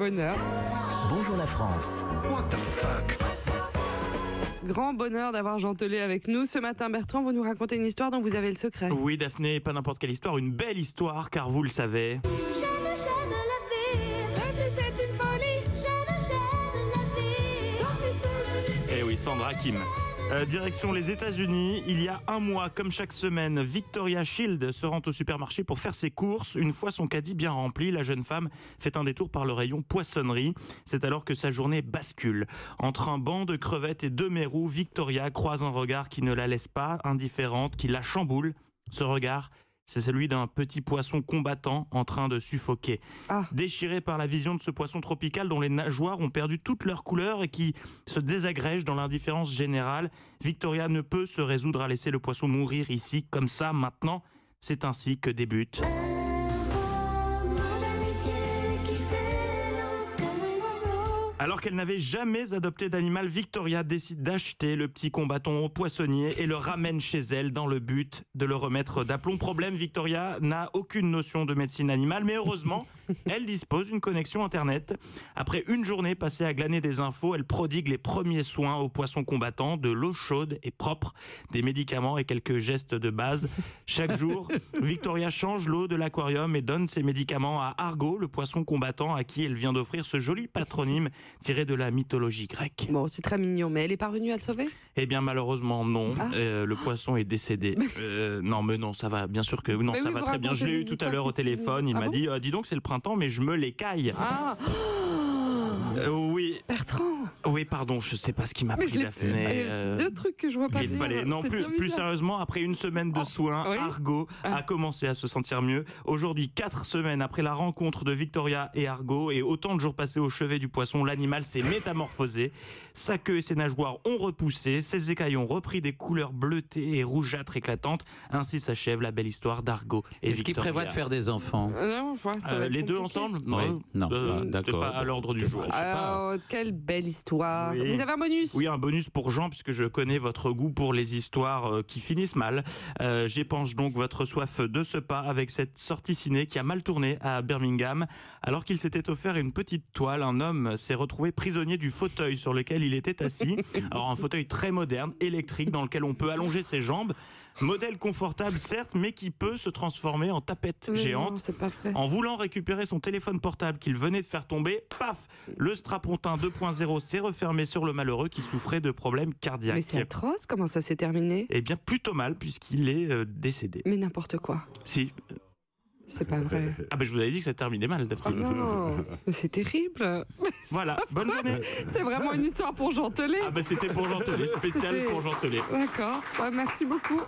bonheur. Bonjour la France. What the fuck? Grand bonheur d'avoir Jean Telet avec nous. Ce matin, Bertrand, vous nous racontez une histoire dont vous avez le secret. Oui, Daphné, pas n'importe quelle histoire, une belle histoire, car vous le savez. J'aime la vie, même si c'est une folie. J'aime la vie, tant pis Eh oui, Sandra Kim. Direction les États-Unis. Il y a un mois, comme chaque semaine, Victoria Shield se rend au supermarché pour faire ses courses. Une fois son caddie bien rempli, la jeune femme fait un détour par le rayon poissonnerie. C'est alors que sa journée bascule. Entre un banc de crevettes et deux mérous, Victoria croise un regard qui ne la laisse pas indifférente, qui la chamboule. Ce regard, c'est celui d'un petit poisson combattant en train de suffoquer. Déchiré par la vision de ce poisson tropical dont les nageoires ont perdu toute leur couleur et qui se désagrège dans l'indifférence générale, Victoria ne peut se résoudre à laisser le poisson mourir ici, comme ça, maintenant. C'est ainsi que débute... Alors qu'elle n'avait jamais adopté d'animal, Victoria décide d'acheter le petit combattant au poissonnier et le ramène chez elle dans le but de le remettre d'aplomb. Problème, Victoria n'a aucune notion de médecine animale, mais heureusement, elle dispose d'une connexion Internet. Après une journée passée à glaner des infos, elle prodigue les premiers soins au poisson combattant, de l'eau chaude et propre, des médicaments et quelques gestes de base. Chaque jour, Victoria change l'eau de l'aquarium et donne ses médicaments à Argo, le poisson combattant à qui elle vient d'offrir ce joli patronyme tiré de la mythologie grecque. Bon, c'est très mignon, mais elle est parvenue à le sauver? Eh bien, malheureusement, non. Le poisson est décédé. Non, mais non, ça va, bien sûr que non, mais ça oui, va vous très bien. Je l'ai eu tout à l'heure au téléphone. Il m'a dit, dis donc, c'est le printemps, mais je me l'écaille. Oui. Bertrand. Oui, pardon, je sais pas ce qui m'a pris, Daphné. Deux trucs que je vois pas Il venir. fallait. Non, plus sérieusement, après une semaine de soins, oui. Argo a commencé à se sentir mieux. Aujourd'hui, 4 semaines après la rencontre de Victoria et Argo, et autant de jours passés au chevet du poisson, l'animal s'est métamorphosé. Sa queue et ses nageoires ont repoussé, ses écailles ont repris des couleurs bleutées et rougeâtres éclatantes. Ainsi s'achève la belle histoire d'Argo et Est-ce qu'il Victoria. prévoit de faire des enfants? Non, ça va être les deux compliqué. ensemble? Oui. Non, d'accord. Pas à l'ordre du jour. Quelle belle histoire. Oui. Vous avez un bonus? Oui, un bonus pour Jean, puisque je connais votre goût pour les histoires qui finissent mal. J'épanche donc votre soif de ce pas avec cette sortie ciné qui a mal tourné à Birmingham. Alors qu'il s'était offert une petite toile, un homme s'est retrouvé prisonnier du fauteuil sur lequel il était assis. Alors un fauteuil très moderne, électrique, dans lequel on peut allonger ses jambes. Modèle confortable certes, mais qui peut se transformer en tapette géante. Non, c'est pas vrai. En voulant récupérer son téléphone portable qu'il venait de faire tomber, paf, le strapontin 2.0 s'est refermé sur le malheureux qui souffrait de problèmes cardiaques. Mais c'est atroce, comment ça s'est terminé? Eh bien, plutôt mal, puisqu'il est décédé. Mais n'importe quoi. Si. C'est pas vrai. Ah ben je vous avais dit que ça terminait mal, Daphne. Oh non, mais c'est terrible. Voilà, bonne journée. C'est vraiment une histoire pour Jean Telet. Ah ben c'était pour Jean Telet, spécial C'était- pour Jean Telet. D'accord, ouais, merci beaucoup.